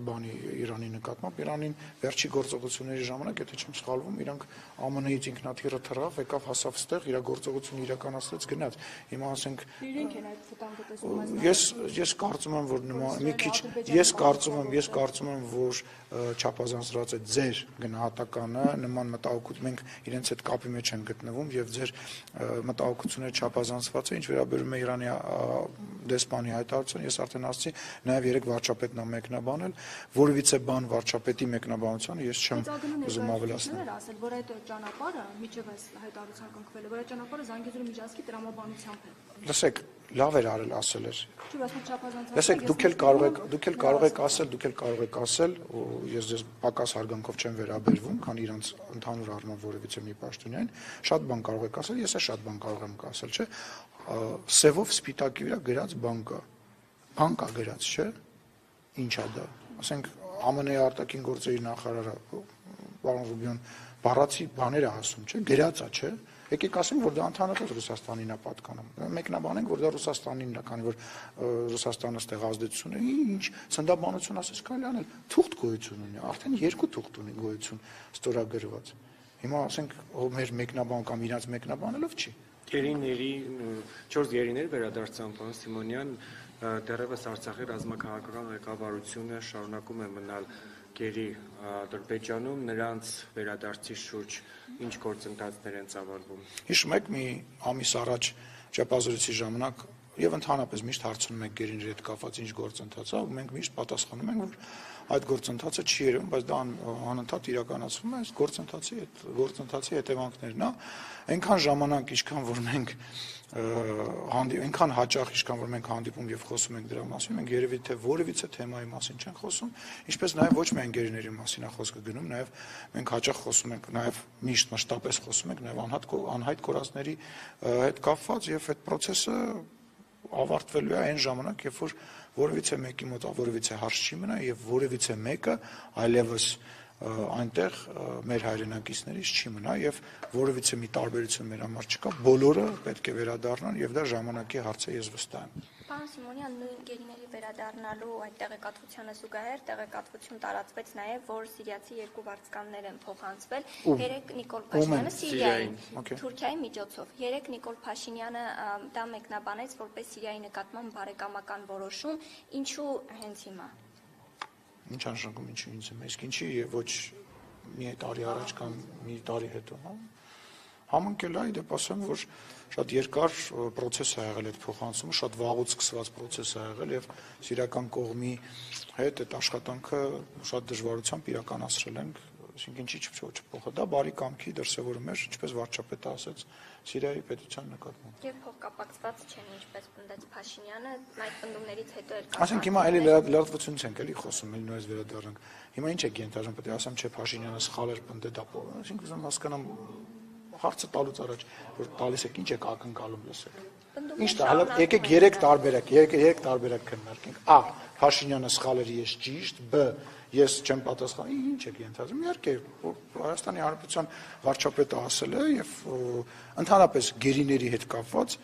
բանի Իրանի նկատմամբ, Իրանին վերջի գործողությունների ժամանակ, եթե չեմ սխալվում, իրանք ԱՄՆ-ից ինքնաթիռը թռավ, եկավ հասավ ստեղ, իր գործողությունը իրականացրեց, գնաց։ Հիմա ասենք Իրենք են այդ վտանգը տեսնում ես կարծում եմ, որ մի քիչ ես կարծում եմ, որ չափազանցրած է ձեր գնահատականը, նման մտահոգություն մենք իրենց հետ կապի մեջ են գտնվում եւ ձեր մտահոգությունները չափազանցված է, ինչ վերաբերում է Իրանի դեսպանի հայտարարությանը, ես արդեն ասացի, նաեւ երեք վարչապետն է մեկնաբանել, որևիցե բան վարչապետի մեկնաբանությանը ես չեմ ուզում ավելացնել։ ասել, որ այդ ճանապարհը միջև այս հայտարարության կնքվել է, որ այդ ճանապարհը Զանգեզուրի միջազգի տրամաբանությամբ է։ Լսեք, լավ էր արել ասել էր։ Չի, բայց չափազանցած։ Լսեք, դուք էլ կարող եք ասել, ես ձեզ պակաս հարգանքով չեմ վերաբերվում, քան իրանց ընդհանուր առմամբ որևիցե մի պաշտոնյային, շատ բան կարող եք ասել, ես էլ շատ բան կարող եմ ասել, չէ՞։ Սևով սպիտակի վրա գրած բան կա գրած, չէ՞։ Ինչ է դա։ Ասենք ԱՄՆ-ի արտաքին գործերի նախարարը պարոն Ռուբիոն բառացի բաներ է ասում, չէ՞, գրած է, չէ՞։ Եկեք ասենք, որ դա ընդհանրապես Ռուսաստանին է պատկանում։ Մեկնաբանենք, որ դա Ռուսաստանինն է, քանի որ Ռուսաստանը ստեղ ազդեցություն ունի, ինչ ցնդաբանություն ասես կարելի անել, թուղթ գոյություն ունի, արդեն 2 թուղթ ունի գոյություն ստորագրված։ Հիմա ասենք, մեր մեկնաբան կամ իրաց մեկնաբանելով չի։ Գերիների 4 գերիներ վերադարձան պարոն Սիմոնյան, դեռևս Արցախի ռազմաքաղաքական ղեկավարությունը շարունակում է մնալ գերի Ադրբեջանում, նրանց վերադարձի շուրջ ինչ գործընթացներ են ծավալվում։ Հիշում եք, մի ամիս առաջ ճեպազորիցի ժամանակ եւ ընդհանրապես միշտ հարցնում եք գերիների հետ կապված ինչ գործընթաց է, ու մենք միշտ պատասխանում ենք, որ այդ գործընթացը չի երևում, բայց դա անընդհատ իրականացվում է, այս գործընթացի հետևանքներն է, այնքան ժամանակ, ինչքան որ մենք այնքան հաճախ, ինչքան որ մենք հանդիպում եւ խոսում ենք դրա մասին, մենք երևի թե որևիցե թեմայի մասին չենք խոսում, ինչպես նաեւ ոչ միայն գերիների մասին է խոսքը գնում, նաեւ մենք հաճախ խոսում ենք, նաեւ միշտ մշտապես խոսում ենք նաեւ անհայտ կորածների հետ կապված եւ այդ process-ը ավարտվելու է այն ժամանակ, երբ որ որևիցե մեկի մոտ որևիցե հարց չի մնա եւ որևիցե մեկը այլևս այնտեղ մեր հայրենակիցներից չի մնա եւ որևիցե մի տարբերություն մեր համար չկա, բոլորը պետք է վերադառնան եւ դա ժամանակի հարց է, ես վստահ եմ։ Պարոն Սիմոնյան, նույն գերիների վերադառնալու այդ տեղեկատվությանը զուգահեռ տեղեկատվություն տարածվեց նաև, որ սիրիացի 2 վարձկաններ են փոխանցվել, 3 Նիկոլ Փաշինյանը Սիրիային, Թուրքիայի միջոցով, 3 Նիկոլ Փաշինյանը դա մեկնաբանեց որպես Սիրիայի նկատմամբ բարեկամական որոշում, ինչու հենց հիմա։ Ինչ անշնորհում ինչու ինձ եմ, իսկ ինչի եւ ոչ մի տարի առաջ կամ մի տարի հետո, հա։ Համընկել է, դեպ ասեմ, որ շատ երկար process է եղել այդ փոխանցումը, շատ վաղուց սկսված process է եղել եւ սիրիական կողմի հետ այդ աշխատանքը շատ դժվարությամբ իրականացրել ենք, այսինքն ինչի չփոխը, դա բարի կամքի դրսևորում էր, ինչպես վարչապետը ասաց, Սիրիայի պետության նկատմամբ։ Եվ փոխկապակցված չեն, ինչպես պնդեց Փաշինյանը, այդ պնդումներից հետո էլ ասենք հիմա էլի լրատվությունից ենք էլի խոսում, էլի նույնպես վերադառնանք։ Հիմա ինչ է ենթադրում, պետք է ասեմ, չէ, Փաշինյանը սխալ էր պնդել դա, այսինքն ուզում հասկանամ հարցը տալուց առաջ, որ տալիս եք, ինչ եք ակնկալում լսեք։ Ինչ դա, հələ եկեք 3 տարբերակ քննարկենք։ Ա. Փաշինյանը սխալ էր, ես ճիշտ, B. Ես չեմ պատասխանում, ինչ եք ենթադրում։ Իհարկե, Հայաստանի Հանրապետության վարչապետը ասել է եւ ընդհանրապես գերիների հետ կապված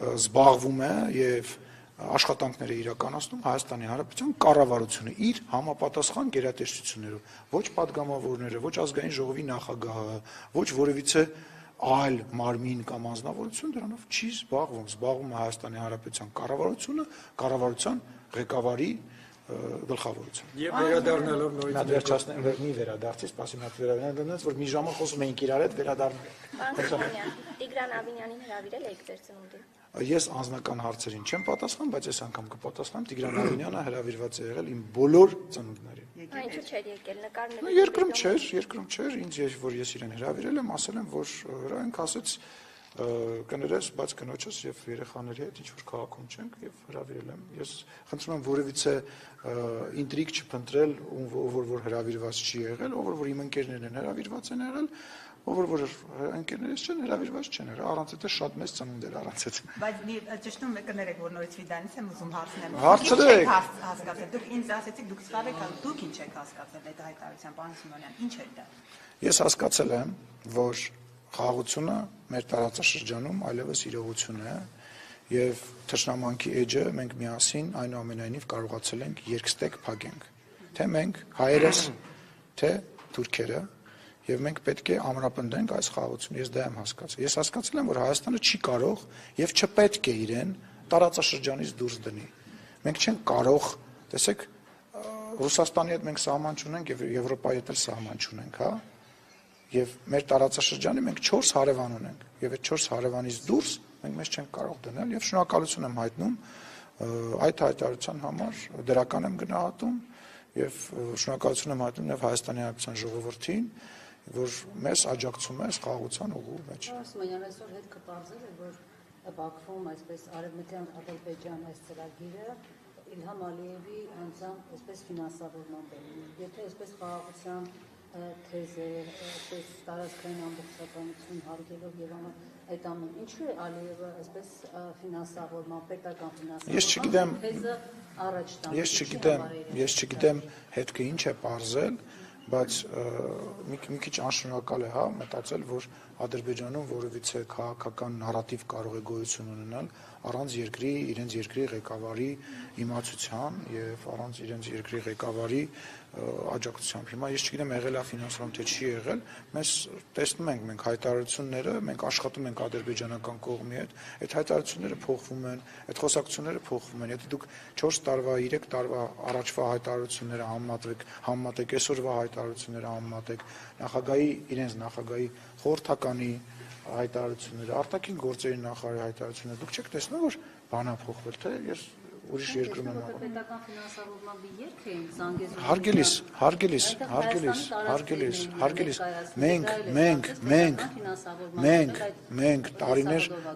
զբաղվում է եւ աշխատանքներ է իրականացնում Հայաստանի Հանրապետության կառավարությունը իր համապատասխան գերատեսչություններով, ոչ падգամավորները, ոչ ազգային ժողովի նախագահը, ոչ որևիցե այլ մարմին կամ անձնավորություն դրանով չի զբաղվում, զբաղվում է Հայաստանի Հանրապետության կառավարությունը, կառավարության ղեկավարի գլխավորություն։ Եվ վերադառնալով նորից վերջացնեմ, մի վերադարձի, սպասի մի հատ վերադառնանց, որ մի ժամը խոսում էինք իրար հետ, վերադառնանք։ Տիգրան Ավինյանին հրավիրել եք ձեր ծնունդին։ Ես անձնական հարցերին չեմ պատասխանում, բայց այս անգամ կպատասխանեմ, Տիգրան Ավինյանը հրավիրված է եղել իմ բոլոր ծնունդներին։ Ինչու՞ չէր եկել նկարները։ Երկրում չէր, ինձ որ ես իրեն հրավիրել եմ, ասել եմ, որ հրանք ասեց կներես, բայց կնոջս եւ երեխաների հետ ինչ որ քաղաքում չենք եւ հրավիրել եմ։ Ես խնդրում եմ որևիցե ինտրիգ չփնտրել, որ հրավիրված չի եղել, ով որ իմ ընկերներն են հրավիրված են եղել, ով որ ընկերներս չեն հրավիրված չեն եղել, առանց այդ շատ մեծ ծնունդ էր առանց այդ։ Բայց ճշտում եք կներեք, որ նորից վիդանից եմ ուզում հարցնեմ։ Հարցրեք։ Հասկացել, դուք ինձ ասեցիք, դուք սխալ եք, դուք ինչ եք հասկացել այդ հայտարարության, պարոն Սիմոնյան, ինչ էր դա։ Ես հասկացել եմ, որ խաղաղությունը մեր տարածաշրջանում այլևս իրողություն է եւ թշնամանքի էջը մենք միասին այնուամենայնիվ կարողացել ենք երկստեք փակենք, թե մենք հայերս, թե թուրքերը, եւ մենք պետք է ամրապնդենք այս խաղաղությունը։ Ես դա եմ հասկացել։ Ես հասկացել եմ, որ Հայաստանը չի կարող եւ չպետք է իրեն տարածաշրջանից դուրս դնի։ Մենք չենք կարող, տեսեք, Ռուսաստանի հետ մենք սահման չունենք եւ Եվրոպայի հետ էլ սահման չունենք, հա։ Եվ մեր տարածաշրջանի մենք 4 հարևան ունենք եւ այդ 4 հարևանից դուրս մենք մեզ չենք կարող դնել եւ շնորհակալություն եմ հայտնում այդ հայտարարության համար, դրական եմ գնահատում եւ շնորհակալություն եմ հայտնում նաեւ Հայաստանի Հանրապետության ժողովրդին, որ մեզ աջակցում է խաղաղության ուղու մեջ։ Ասմայան, այսօր հետքը բարձր է, որ Բաքվում այսպես Արևմտյան Ադրբեջան այս ծրագիրը Իլհամ Ալիևի անձամբ այսպես ֆինանսավորման բերում։ Եթե այսպես խաղաղության թեզը, այսպես տարածքային ամբողջականություն հարգելով եւ այդ ամեն ինչու է Ալիևը այսպես ֆինանսավորման, պետական ֆինանսավորման թեզը առաջ տանում։ Ես չգիտեմ հետքը ինչ է բարձել, բայց մի քիչ անշնորհակալ է, հա, մտածել, որ Ադրբեջանում որևիցե քաղաքական նարատիվ կարող է գոյություն ունենալ առանց իրենց երկրի ղեկավարի իմացության եւ առանց իրենց երկրի ղեկավարի աջակցությամբ։ Հիմա ես չգիտեմ եղել է ֆինանսավորում թե չի եղել, մենք տեսնում ենք մենք հայտարարությունները, մենք աշխատում ենք ադրբեջանական կողմի հետ, այդ հայտարարությունները փոխվում են, այդ խոսակցությունները փոխվում են։ Եթե դուք 4 տարվա, 3 տարվա առաջվա հայտարարությունները համեմատեք այսօրվա հայտարարությունները համեմատեք, նախագահի խորհրդականի հայտարարությունները, արտաքին գործերի նախարարի հայտարարությունները, դուք չեք տեսնում, որ բանա փոխվել, թե ես ուրիշ երկրում եմ ապրում։ Պետական ֆինանսավորման երգ էին Զանգեզուրում։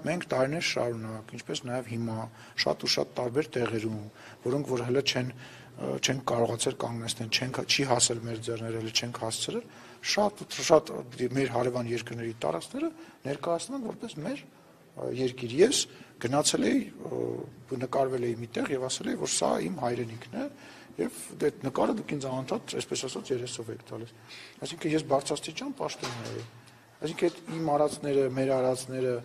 Մենք տարիներ շարունակ, ինչպես նաև հիմա, շատ ու շատ տարբեր տեղերում, որոնք որ հələ չեն կարողացել կանգնեցնել, չի հասել մեր ձեռները, հələ չենք հասցրել, շատ մեր հարևան երկրների տարածքները ներկայացնում են որպես մեր երկիր։ Ես գնացել էի, նկարվել էի միտեղ եւ ասել էի, որ սա իմ հայրենիքն է եւ այդ նկարը դուք ինձ անընդհատ, այսպես ասած, երեսով եք տալիս։ Այսինքն ես բարձրաստիճան պաշտոն եմ։ Այսինքն այդ իմ արածները, մեր արածները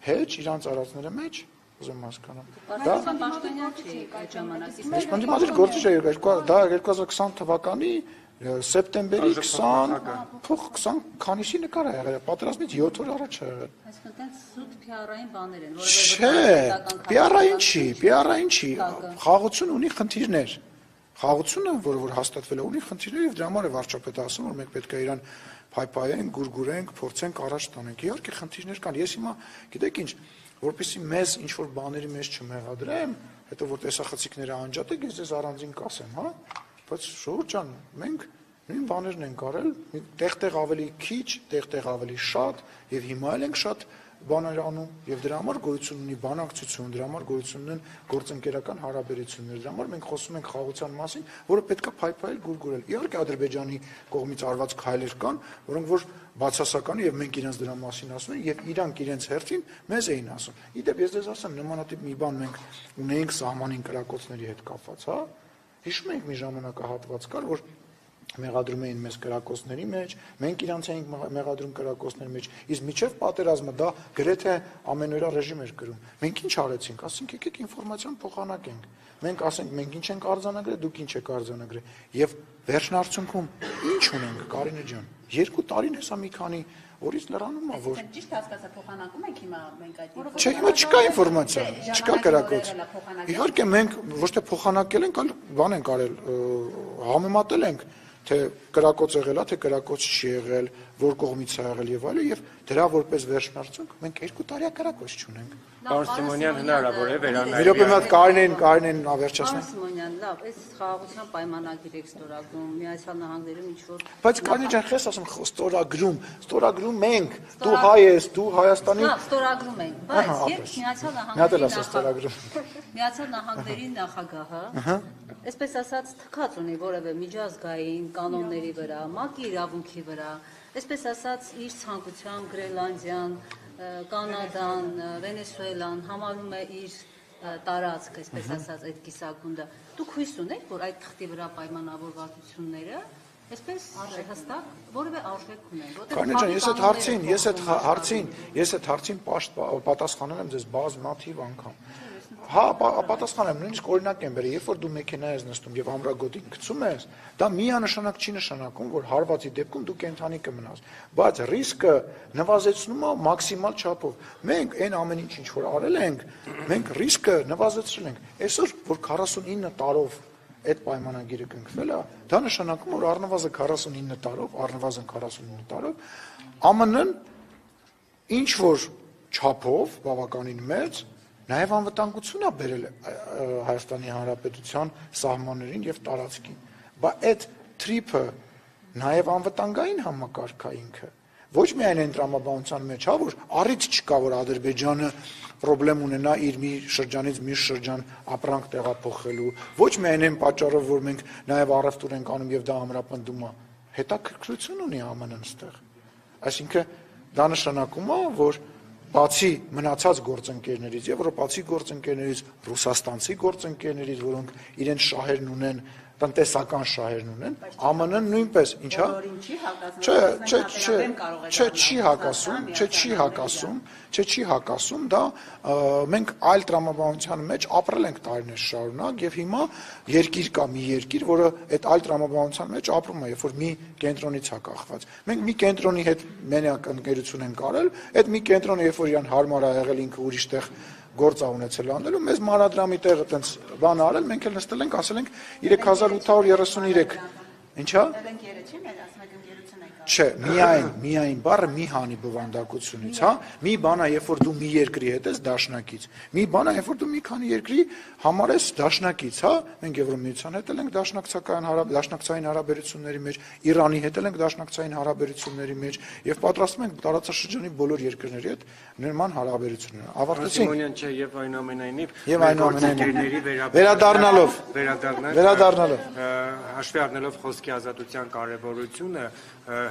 հետ, իրանց արածները մեջ ուզում հասկանամ։ Դա պաշտոնյա չի այդ ժամանակ։ Ես պնդիմադիր գործիչ է, դա 2020 թվականի սեպտեմբերի 20 քանիսի նկար է եղել, պատերազմից 7 օր առաջ է եղել։ Այսինքն տենց սուտ PR-ային բաներ են, Չէ, PR-ային չի, խաղաղություն ունի խնդիրներ։ Խաղաղությունը, որ հաստատվել է, ունի խնդիրներ եւ դրա համար է վարչապետը ասում, որ մենք պետք է իրան փայփայենք, գուրգուրենք, փորձենք առաջ տանենք։ Իհարկե խնդիրներ կան։ Ես հիմա, գիտեք ինչ, որպեսզի մեզ ինչ որ բաների մեջ չմեղադրեմ, հետո որ տեսախցիկները անջատեք, ես ձեզ առանձին կասեմ, հա։ Բայց շուրջը ջան, մենք նույն բաներն ենք արել, տեղ-տեղ ավելի քիչ, տեղ-տեղ ավելի շատ եւ հիմա էլ ենք շատ բաներ անում եւ դրա համար գոյություն ունի բանակցություն, դրա համար գոյություն ունեն գործընկերական հարաբերություններ, դրա համար մենք խոսում ենք խաղաղության մասին, որը պետքա փայփայել, գուրգուրել։ Իհարկե Ադրբեջանի կողմից արված քայլեր կան, որոնք որ բացասական եւ մենք իրենց դրա մասին ասում ենք եւ իրանք իրենց հերթին մեզ էին ասում։ Իդեպ ես ձեզ ասեմ, նմանատիպ մի բան մենք ունեինք սահմանին կրակոցների հետ կապված, հա։ Հիշում եք մի ժամանակահատված կար, որ մեղադրում էին մեզ կրակոցների մեջ, մենք իրանց էինք մեղադրում կրակոցների մեջ, իսկ միջև պատերազմը դա գրեթե ամենօրյա ռեժիմ էր կրում։ Մենք ինչ արեցինք, ասենք եկեք ինֆորմացիան փոխանակենք։ Մենք ասենք մենք ինչ ենք արձանագրել, դուք ինչ եք արձանագրել։ Եվ վերջնարդյունքում ինչ ունենք, Կարինե ջան, 2 տարին հեսա մի քանի որից լրանում է, որ ճիշտ հասկացա փոխանակում եք հիմա մենք այդ Չէ, հիմա չկա ինֆորմացիա, չկա կրակոց։ Իհարկե մենք ոչ թե փոխանակել ենք, այլ բան ենք արել, համեմատել ենք, թե կրակոց եղել է, թե կրակոց չի եղել, որ կողմից է եղել եւ այլն, եւ դրա որպես վերջնարդյունք մենք 2 տարի կրակոց չունենք։ Պարոն Սիմոնյան, հնարավոր է վերանայել։ Մի րոպե մոտ Կարինեն ավերջացնի։ Սիմոնյան, լավ, այս խաղաղության պայմանագիր եք ստորագրում, Միացյալ Նահանգներում ինչ որ Բայց Կարինե ջան, խես ասում ստորագրում մենք, դու հայ ես, դու Հայաստանի Լավ, ստորագրում ենք, բայց երբ Միացյալ Նահանգների նախագահը այսպես ասած թքած ունի որևէ միջազգային կանոնների վրա, ՄԱԿ-ի իրավունքի վրա, այսպես ասած իր ցանկությամբ Գրենլանդիան, Կանադան, Վենեսուելան համարում է իր տարածք, այսպես ասած այդ կիսագունդը։ Դուք հույս ունեք, որ այդ թղթի վրա պայմանավորվածությունները այսպես հստակ որևէ արժեք ունեն, Կարինե ջան, ես այդ հարցին պատասխանել եմ ձեզ բազմաթիվ անգամ։ Հա, պատասխանեմ, նույնիսկ օրինակ եմ բերել, երբ որ դու մեքենա ես նստում եւ ամրագոտին գցում ես, դա միանշանակ չի նշանակում, որ հարվածի դեպքում դու կենթանի կմնաս, բայց ռիսկը նվազեցնում է մաքսիմալ չափով։ Մենք այն ամեն ինչ որ արել ենք, մենք ռիսկը նվազեցրել ենք։ Այսօր որ 49 տարով այդ պայմանագիրը կնքվել է, դա նշանակում որ առնվազն 49 տարով ԱՄՆ-ն ինչ որ չափով բավականին մեծ նաև անվտանգություն է բերել Հայաստանի Հանրապետության սահմաններին եւ տարածքին։ Բայց այդ թրիփը նաև անվտանգային համակարգ է ինքը։ Ոչ միայն այն տրամաբանության մեջ, հա, որ առիթ չկա, որ Ադրբեջանը պրոբլեմ ունենա իր մի շրջանից մի շրջան ապրանք տեղափոխելու, ոչ միայն այն պատճառով, որ մենք նաև առևտուր ենք անում եւ դա ամրապնդում է, հետաքրքրություն ունի ԱՄՆ-ն այստեղ։ Այսինքն դա նշանակում է, որ բացի մնացած գործընկերներից, եվրոպացի գործընկերներից, ռուսաստանցի գործընկերներից, որոնք իրենց շահերն ունեն, տնտեսական շահերն ունեն, ԱՄՆ-ն նույնպես, ինչա՞։ Չի հակասում, դա մենք այլ տրամաբանության մեջ ապրել ենք տարիներ շարունակ եւ հիմա երկիր կա մի երկիր, որը այդ այլ տրամաբանության մեջ ապրում է, երբ որ մի կենտրոնից է կախված։ Մենք մի կենտրոնի հետ մենակ ընկերություն ենք արել, այդ մի կենտրոնը երբ որ իրան հարմար է եղել ինքը ուրիշ տեղ գործ է ունեցել անելու, մեզ մանրադրամի տեղը տենց բան արել, մենք էլ նստել ենք, ասել ենք 3833, ինչա։ Չէ, միայն բառը մի հանի բովանդակությունից, հա, մի բան է, երբ որ դու մի երկրի հետ ես դաշնակից, մի բան է, երբ որ դու մի քանի երկրի համար ես դաշնակից, հա, մենք Եվրոմիության հետ էլ ենք դաշնակցային հարաբերությունների մեջ, Իրանի հետ էլ ենք դաշնակցային հարաբերությունների մեջ եւ պատրաստվում ենք տարածաշրջանի բոլոր երկրների հետ նման հարաբերություններ։ Ավարտեցինք։ Սիմոնյան, չէ, եւ այնուամենայնիվ վերադառնալով հաշվի առնելով խոսքի ազատության կարեւորությունը,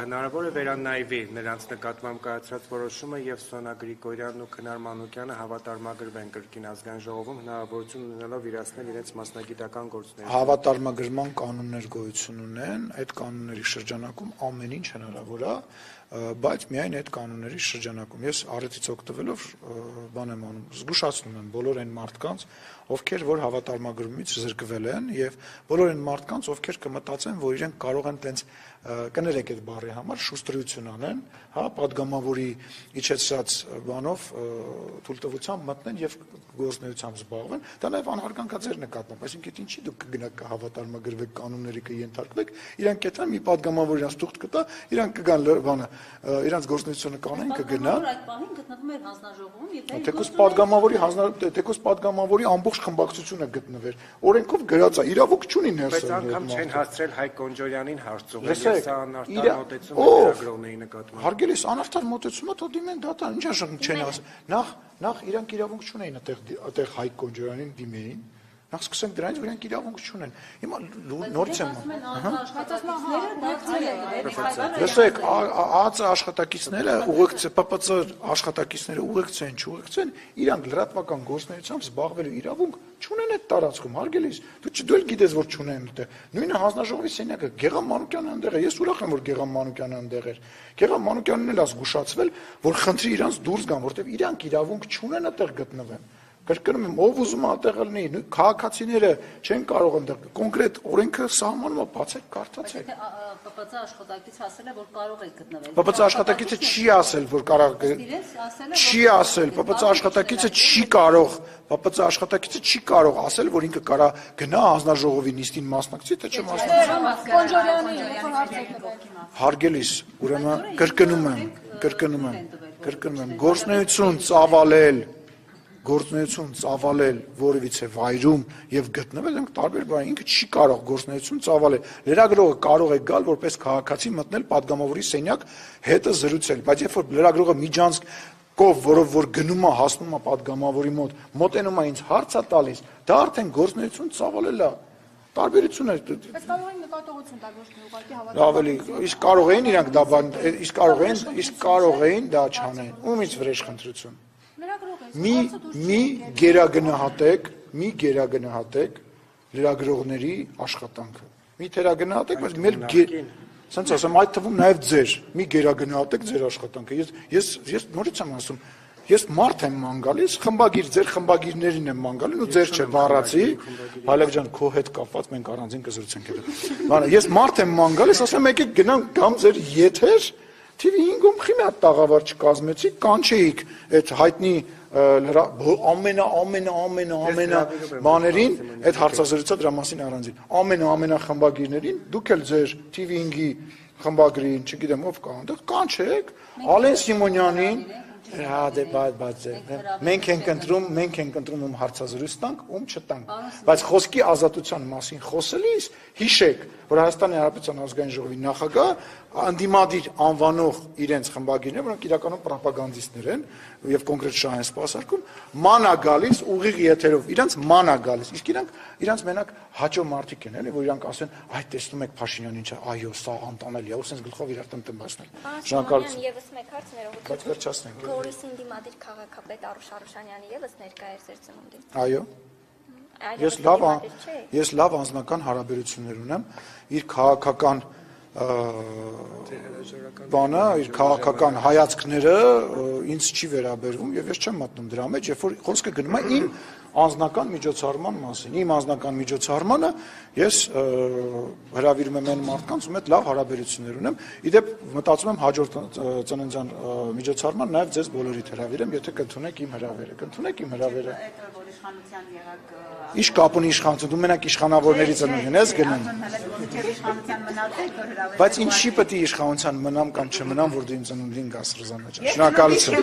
հնարավոր է վերանայվի նրանց նկատմամբ կայացրած որոշումը եւ Սոնա Գրիգորյանն ու Քնար Մանուկյանը հավատարմագրվեն կրկին ազգային ժողովում հնարավորություն ունենալով իրացնել իրենց մասնագիտական գործունեությունը։ Հավատարմագրման կանոններ գոյություն ունեն, այդ կանոնների շրջանակում ամեն ինչ հնարավոր է, բայց միայն այդ կանոնների շրջանակում։ Ես առիթից օգտվելով բան եմ անում, զգուշացնում եմ բոլոր այն մարդկանց, ովքեր որ հավատարմագրումից զրկվել են եւ բոլոր այն մարդկանց, ովքեր կմտածեն, որ իրենք կարող են տենց կներեք այդ բառի համար շուստրություն անեն, հա, падգամավորի իջեցած բանով թույլտվությամբ մտնեն եւ գործնեությամբ զբաղվեն, դա նաեւ անհարգանքա ձեր նկատմամբ, այսինքն ինչի դուք կգնաք հավատարմագրվեք կանոնների կենթարկվեք, իրանք կետան մի падգամավոր իրանց թուղթ կտա, իրանք կգան բանը, իրանց գործնեությունը կանեն կգնա։ Այդ պահին գտնվում էր հանձնաժողովում եւ թեկուզ падգամավորի ամբողջ խմբակցությունը գտնվեր։ Օրենքով գրած է, իրավունք չունի ներսը։ Բայց անգամ չեն հասցրել Հայկ Կոնջորյանին հարցուղել, սա անարտար մոտեցում է լրագրողների նկատմամբ։ Հարգելիս, անարտար մոտեցումը թող դիմեն դատան, ինչ աշխատ չեն ասում։ Նախ իրանք իրավունք չունեին այդտեղ Հայկ Կոնջորյանին դիմեին։ Նախ սկսենք դրանից, որ իրանք իրավունք չունեն։ Հիմա նորից եմ։ Լսեք, ԱԱԾ աշխատակիցները ուղեկցեն, ՊՊՑ աշխատակիցները ուղեկցեն, չուղեկցեն, իրանք լրատվական գործունեությամբ զբաղվելու իրավունք չունեն այդ տարածքում, հարգելիս։ Դու էլ գիտես, որ չունեն այդտեղ։ Նույնը հանձնաժողովի սենյակը Գեգամ Մանուկյանը այնտեղ է։ Ես ուրախ եմ, որ Գեգամ Մանուկյանը այնտեղ էր։ Գեգամ Մանուկյանն էլ զգուշացվել, որ խնդրի իրանց դուրս գան, որտեղ իրանք իրավունք չունեն այդտեղ գտնվեն։ Կրկնում եմ, ով ուզում է այդտեղ լինի, քաղաքացիները չեն կարող այնտեղ կոնկրետ օրենքը սահմանում է, բացեք, կարդացեք։ ՊՊՑ աշխատակիցը ասել է, որ կարող է գտնվել։ ՊՊՑ աշխատակիցը չի ասել, որ կարող չի ասել, ՊՊՑ աշխատակիցը չի կարող ասել, որ ինքը կարա գնա հանձնաժողովի նիստին մասնակցի, թե չմասնակցի։ Հարգելիս, ուրեմն կրկնում եմ, գործունեություն ծավալել որևիցե վայրում եւ գտնվել ենք տարբեր բան, ինքը չի կարող գործունեություն ծավալել։ Լրագրողը կարող է գալ որպես քաղաքացի մտնել падգամավորի սենյակ հետը զրուցել, բայց երբ որ լրագրողը միջանցքով, որով որ գնում է հասնում է падգամավորի մոտենում է ինձ հարց է տալիս, դա արդեն գործունեություն ծավալել է։ Տարբերություն է։ Բայց կարող են նկատողություն տալ, ոչ թե ուղղակի հավատալ։ Ավելի, իսկ կարող էին դա չանեն։ Ումից վրեժ խնդրություն։ Մի գերագնահատեք լրագրողների աշխատանքը։ Մի թերագնահատեք, բայց մեր սենց ասեմ, այդ թվում նաև ձեր, մի գերագնահատեք ձեր աշխատանքը։ Ես նորից եմ ասում, ես մարդ եմ ման գալիս, խմբագիր, ձեր խմբագիրներին եմ ման գալիս, ու ձեր չէ, բառացի, Բալև ջան, քո հետ կապված մենք առանձին կզրուցենք հետո։ Ես մարդ եմ ման գալիս, ասում եմ եկեք գնանք կամ ձեր եթեր, TV 5-ում խի մի հատ տաղավար չկազմեցիք, կանչեիք այդ հայտնի ամենա բաներին, այդ հարցազրույցը դրա մասին առանձին, ամենա խմբագիրներին, դուք էլ ձեր TV 5-ի խմբագրին, չգիտեմ ով կա այնտեղ, կանչեք Ալեն Սիմոնյանին, մենք ենք ընտրում ում հարցազրույց տանք, ում չտանք, բայց խոսքի ազատության մասին խոսելիս հիշեք, որ Հայաստանի Հանրապետության ազգային ժողովի նախագահ անդիմադիր անվանող իրենց խմբագիրներ, որոնք իրականում պրոպագանդիստներ են եւ կոնկրետ շահ են սպասարկում, ման է գալիս ուղիղ եթերով, իրանց ման է գալիս, իսկ իրանց մենակ հաճո մարդիկ են, էլի, որ իրանք ասեն, այ տեսնում եք Փաշինյանին, չէ, այո, սա անտանելի է, ու sense գլխով իրար տնտմբացնել։ Շնորհակալություն։ Եվս մեկ հարց ներողություն։ Բայց վերջացնենք։ Գորիսին դիմադիր քաղաքապետ Արուշ Արուշանյանը եւս ներկա էր ձեր ծնունդին։ Այո։ Ես լավ անձնական հարաբերություններ ունեմ, իր քաղաքական բանը, իր քաղաքական հայացքները ինձ չի վերաբերվում եւ ես չեմ մտնում դրա մեջ, երբ որ խոսքը գնում է իմ անձնական միջոցառման մասին։ Իմ անձնական միջոցառմանը ես հրավիրում եմ այն մարդկանց, ում հետ լավ հարաբերություններ ունեմ։ Իդեպ մտածում եմ հաջորդ ծննդյան միջոցառման նաեւ ձեզ բոլորիդ հրավիրեմ, եթե կընդունեք իմ հրավերը։ Կընդունեք իմ հրավերը։ Ինչ կապ ունի իշխանություն, դու մենակ իշխանավորների ծնունդին ես գնում։ Բայց ինչի պետք է իշխանության մնամ կամ չմնամ, որ դու իմ ծնունդին գաս Ռզանա ջան։ Շնորհակալություն։